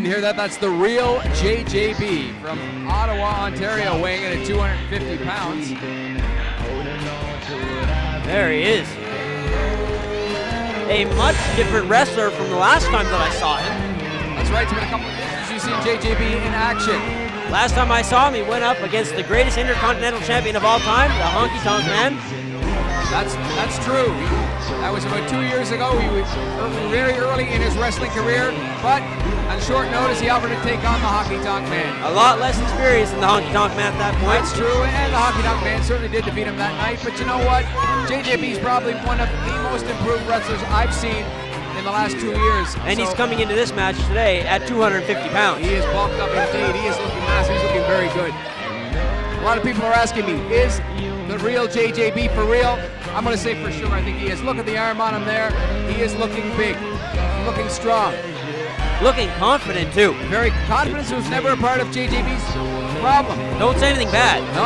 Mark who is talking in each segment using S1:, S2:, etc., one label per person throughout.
S1: didn't hear that, that's the real JJB from Ottawa, Ontario, weighing in at 250 pounds.
S2: There he is. A much different wrestler from the last time that I saw him.
S1: That's right, it's been a couple of years you've seen JJB in action.
S2: Last time I saw him, he went up against the greatest Intercontinental Champion of all time, the Honky Tonk Man.
S1: That's true. That was about 2 years ago. He was very early in his wrestling career, but on short notice, he offered to take on the Honky Tonk Man.
S2: A lot less experience than the Honky Tonk Man at that point.
S1: That's true, and the Honky Tonk Man certainly did defeat him that night, but you know what? JJB is probably one of the most improved wrestlers I've seen in the last 2 years.
S2: And he's coming into this match today at 250 pounds.
S1: He is bulked up indeed. He is looking massive. He's looking very good. A lot of people are asking me, is the real JJB for real? I'm going to say for sure I think he is. Look at the arm on him there. He is looking big, looking strong.
S2: Looking confident too.
S1: Very confidence was never a part of JJB's problem.
S2: Don't say anything bad.
S1: No,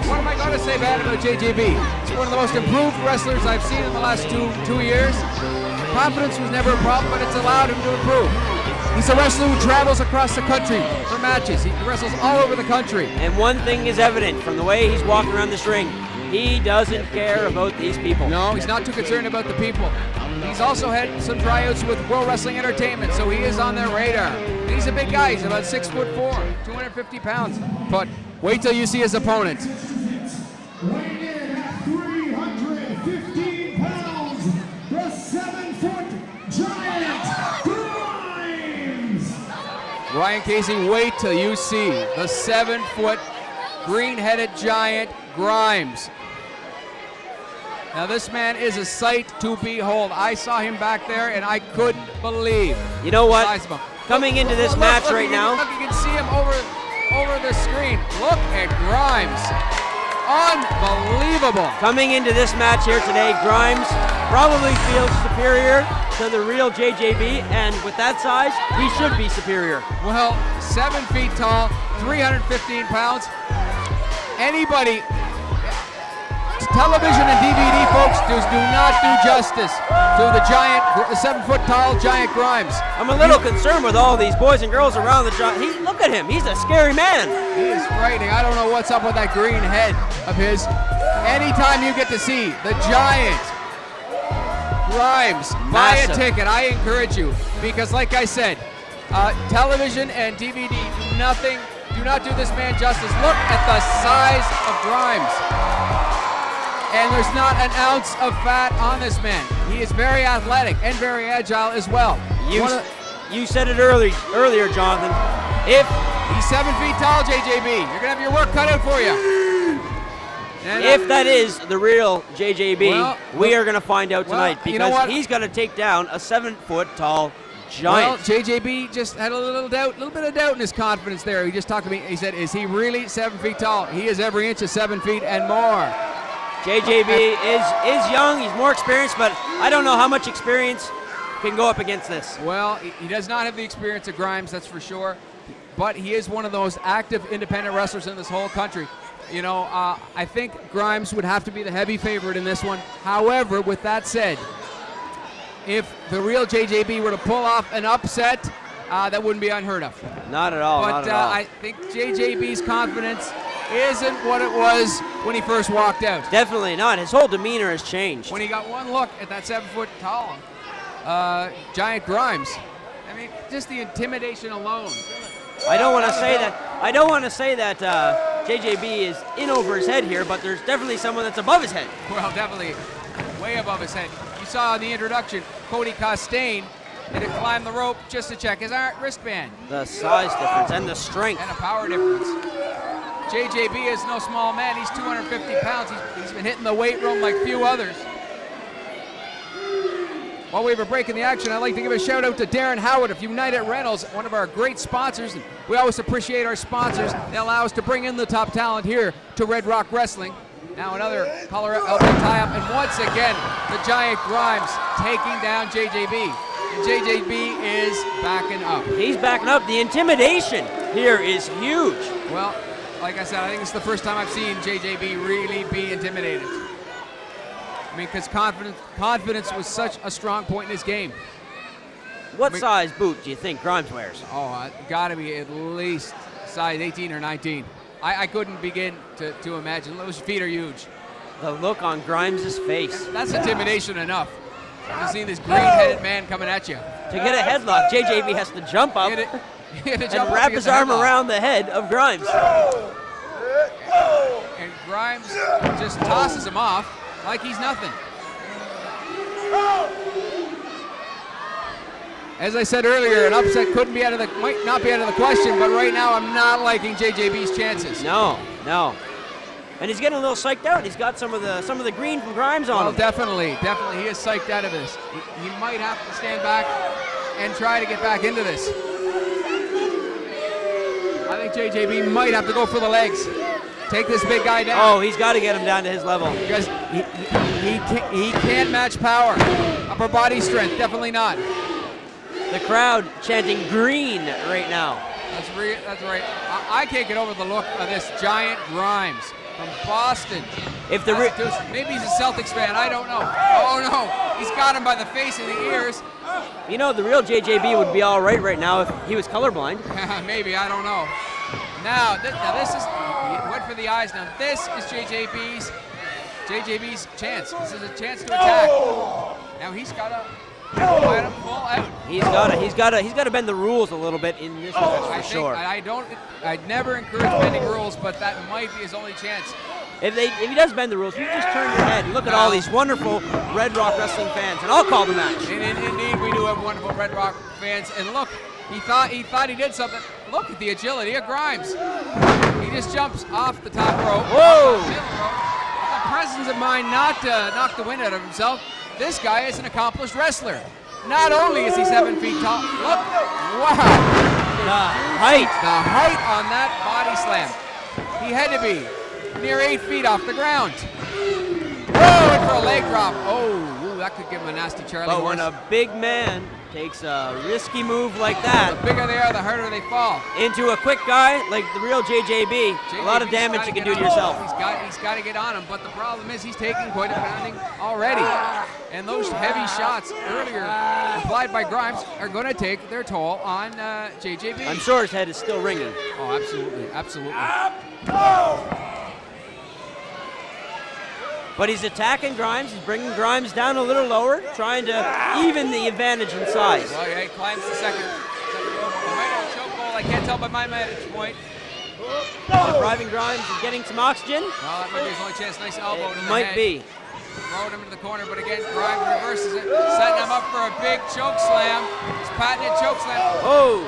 S1: what am I going to say bad about JJB? He's one of the most improved wrestlers I've seen in the last two years. Confidence was never a problem, but it's allowed him to improve. He's a wrestler who travels across the country for matches. He wrestles all over the country.
S2: And one thing is evident from the way he's walking around this ring. He doesn't care about these people.
S1: No, he's not too concerned about the people. He's also had some tryouts with World Wrestling Entertainment, so he is on their radar. And he's a big guy. He's about 6'4", 250 pounds. But wait till you see his opponent.
S3: Weighing in at 315 pounds, the 7-foot giant, Grimez!
S1: Ryan Casey, wait till you see the 7-foot green-headed giant, Grimez. Now this man is a sight to behold. I saw him back there and I couldn't believe.
S2: You know what? Coming into this match right now.
S1: Look, you can see him over the screen. Look at Grimez. Unbelievable.
S2: Coming into this match here today, Grimez probably feels superior to the real JJB, and with that size, he should be superior.
S1: Well, 7 feet tall, 315 pounds. Anybody, television and DVD folks do not do justice to the giant, 7-foot tall giant Grimez.
S2: I'm a little concerned with all these boys and girls around the giant. Look at him, he's a scary man.
S1: He is frightening. I don't know what's up with that green head of his. Anytime you get to see the giant Grimez, buy a ticket. I encourage you, because like I said, television and DVD do not do this man justice. Look at the size of Grimez. And there's not an ounce of fat on this man. He is very athletic and very agile as well.
S2: You said it earlier, Jonathan. If
S1: he's 7 feet tall, JJB, you're gonna have your work cut out for you. And
S2: if that is the real JJB, we are gonna find out tonight, because he's gonna take down a 7-foot tall giant.
S1: Well, JJB just had a little bit of doubt in his confidence there. He just talked to me. He said, "Is he really 7 feet tall?" He is every inch of 7 feet and more.
S2: JJB is young, he's more experienced, but I don't know how much experience can go up against this.
S1: Well, he does not have the experience of Grimez, that's for sure, but he is one of the most active independent wrestlers in this whole country. You know, I think Grimez would have to be the heavy favorite in this one. However, with that said, if the real JJB were to pull off an upset, that wouldn't be unheard of.
S2: Not at all,
S1: but I think JJB's confidence isn't what it was when he first walked out.
S2: Definitely not. His whole demeanor has changed.
S1: When he got one look at that 7-foot tall giant Grimez, I mean, just the intimidation alone.
S2: I don't want to say that JJB is in over his head here, but there's definitely someone that's above his head.
S1: Well, definitely way above his head. You saw in the introduction, Cody Costain had to climb the rope just to check his wristband.
S2: The size difference and the strength.
S1: And a power difference. JJB is no small man. He's 250 pounds. He's been hitting the weight room like few others. While we have a break in the action, I'd like to give a shout out to Darren Howard of United Rentals, one of our great sponsors. We always appreciate our sponsors. They allow us to bring in the top talent here to Red Rock Wrestling. Now another collar elbow tie-up, and once again, the giant Grimez taking down JJB. And JJB is backing up.
S2: He's backing up. The intimidation here is huge.
S1: Well, like I said, I think it's the first time I've seen JJB really be intimidated. I mean, because confidence was such a strong point in his game.
S2: What size boot do you think Grimes wears?
S1: Oh, gotta be at least size 18 or 19. I couldn't begin to imagine. Those feet are huge.
S2: The look on Grimes' face.
S1: That's intimidation enough. You've seen this green-headed man coming at you.
S2: To get a headlock, JJB has to jump up
S1: You had to
S2: and
S1: jump up
S2: wrap
S1: to
S2: his
S1: get the
S2: arm
S1: headlock.
S2: around the head of Grimes.
S1: And Grimes just tosses him off like he's nothing. As I said earlier, an upset might not be out of the question, but right now I'm not liking JJB's chances.
S2: No. And he's getting a little psyched out. He's got some of the green from Grimes on
S1: Well,
S2: him.
S1: definitely, he is psyched out of this. He might have to stand back and try to get back into this. I think JJB might have to go for the legs. Take this big guy down.
S2: Oh, he's got to get him down to his level.
S1: Because he can't match power. Upper body strength, definitely not.
S2: The crowd chanting green right now.
S1: That's right. I can't get over the look of this giant Grimes from Boston. Maybe he's a Celtics fan. I don't know. Oh no, he's got him by the face and the ears.
S2: You know, the real JJB would be all right now if he was colorblind.
S1: Maybe, I don't know. Now this is, he went for the eyes. Now this is JJB's chance. This is a chance to attack. Now he's got to let him fall out.
S2: He's got to bend the rules a little bit in this match for sure.
S1: I'd never encourage bending rules, but that might be his only chance.
S2: If he does bend the rules, you just turn your head and look at all these wonderful Red Rock Wrestling fans, and I'll call the match.
S1: Indeed, we do have wonderful Red Rock fans. And look, he thought he did something. Look at the agility of Grimes. He just jumps off the top rope.
S2: Whoa!
S1: The presence of mind not to knock the wind out of himself. This guy is an accomplished wrestler. Not only is he 7 feet tall, look, wow. The height on that body slam. He had to be near 8 feet off the ground. Whoa, went for a leg drop. Oh, that could give him a nasty Charlie
S2: But
S1: horse.
S2: when a big man takes a risky move like that,
S1: The bigger they are, the harder they fall.
S2: into a quick guy like the real JJB, a lot of damage you can do to yourself.
S1: He's got to get on him, but the problem is he's taking quite a pounding already. And those heavy shots earlier applied by Grimes are going to take their toll on JJB.
S2: I'm sure his head is still ringing.
S1: Oh, absolutely.
S2: But he's attacking Grimes. He's bringing Grimes down a little lower, trying to even the advantage in size.
S1: Well, yeah, he climbs the second rope. He might have a choke hold. I can't tell by my vantage point.
S2: Driving Grimes is getting some oxygen.
S1: Well, that might be his only chance. Nice elbow to the
S2: Might
S1: head.
S2: be.
S1: Throwing him into the corner, but again, Grimes reverses it, setting him up for a big choke slam. His patented choke slam.
S2: Oh!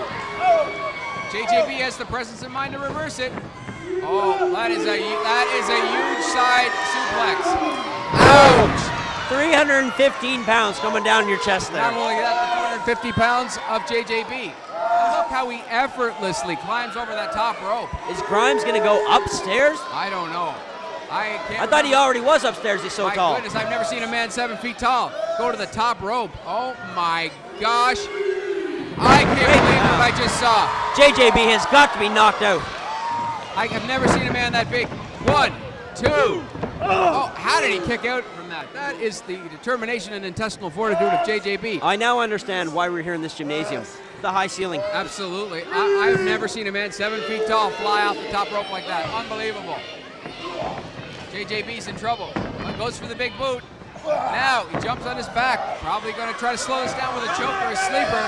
S1: JJB has the presence of mind to reverse it. Oh, that is a huge side suplex. Ouch!
S2: 315 pounds coming down your chest
S1: Not
S2: there.
S1: only that, the 250 pounds of JJB. And look how he effortlessly climbs over that top rope.
S2: Is Grimes going to go upstairs?
S1: I don't know.
S2: I thought he already was upstairs. He's so
S1: My
S2: tall.
S1: goodness, I've never seen a man 7 feet tall go to the top rope. Oh my gosh. I can't believe what I just saw.
S2: JJB has got to be knocked out.
S1: I have never seen a man that big. 1, 2. Oh, how did he kick out from that? That is the determination and intestinal fortitude of JJB.
S2: I now understand why we're here in this gymnasium. The high ceiling.
S1: Absolutely. I've never seen a man 7 feet tall fly off the top rope like that. Unbelievable. JJB's in trouble. Goes for the big boot. Now he jumps on his back. Probably going to try to slow this down with a choke or a sleeper.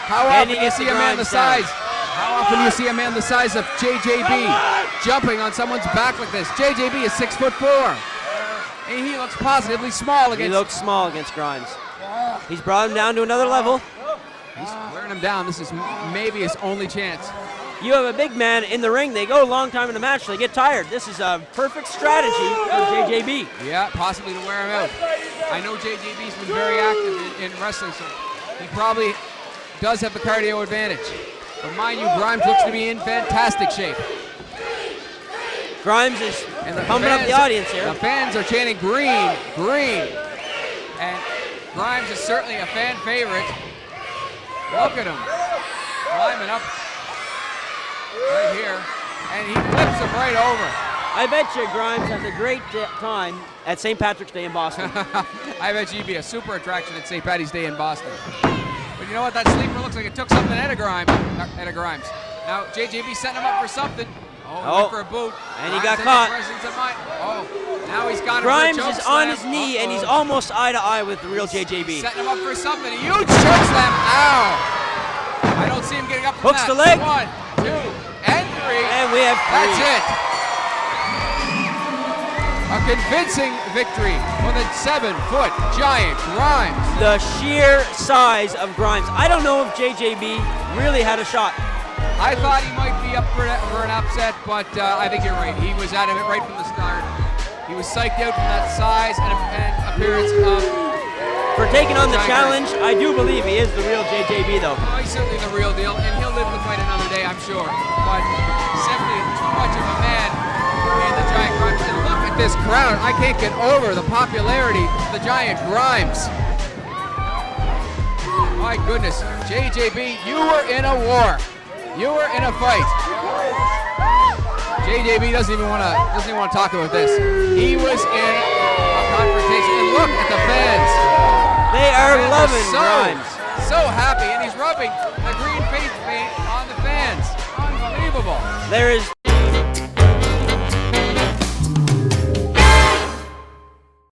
S1: How often do you see a man the size? How often do you see a man the size of JJB jumping on someone's back like this? JJB is 6'4", and he looks positively small against.
S2: He looks small against Grimes. He's brought him down to another level.
S1: He's wearing him down. This is maybe his only chance.
S2: You have a big man in the ring. They go a long time in the match. They get tired. This is a perfect strategy for JJB.
S1: Yeah, possibly to wear him out. I know JJB's been very active in wrestling, so he probably does have the cardio advantage. But mind you, Grimes looks to be in fantastic shape.
S2: Grimes is pumping up the audience here.
S1: The fans are chanting green, green. And Grimes is certainly a fan favorite. Look at him climbing up right here. And he flips him right over.
S2: I bet you Grimes has a great time at St. Patrick's Day in Boston.
S1: I bet you'd be a super attraction at St. Patty's Day in Boston. But you know what? That sleeper looks like it took something out of Grimes. Now JJB setting him up for something. Went for a boot.
S2: And he got caught.
S1: Now he's got him
S2: Grimes
S1: for a choke
S2: is on
S1: slam.
S2: his knee, and he's almost eye to eye with the real JJB.
S1: Setting him up for something. A huge choke slam. Ow! I don't see him getting up from
S2: Hooks
S1: that.
S2: the leg.
S1: 1, 2, and 3.
S2: And we have 3.
S1: That's it. A convincing victory for the 7-foot giant Grimes.
S2: The sheer size of Grimes. I don't know if JJB really had a shot.
S1: I thought he might be up for an upset, but I think you're right. He was out of it right from the start. He was psyched out from that size and appearance of...
S2: For taking on the challenge, I do believe he is the real JJB, though.
S1: Oh, he's certainly the real deal, and he'll live to fight another day, I'm sure. But simply too much of a man in the giant Grimes. And look at this crowd. I can't get over the popularity of the giant Grimes. My goodness, JJB, you were in a war. You were in a fight. JJB doesn't even want to talk about this. He was in a confrontation. And look at the fans.
S2: They are loving Grimes.
S1: So happy, and he's rubbing the green face paint on the fans. Unbelievable.
S2: There is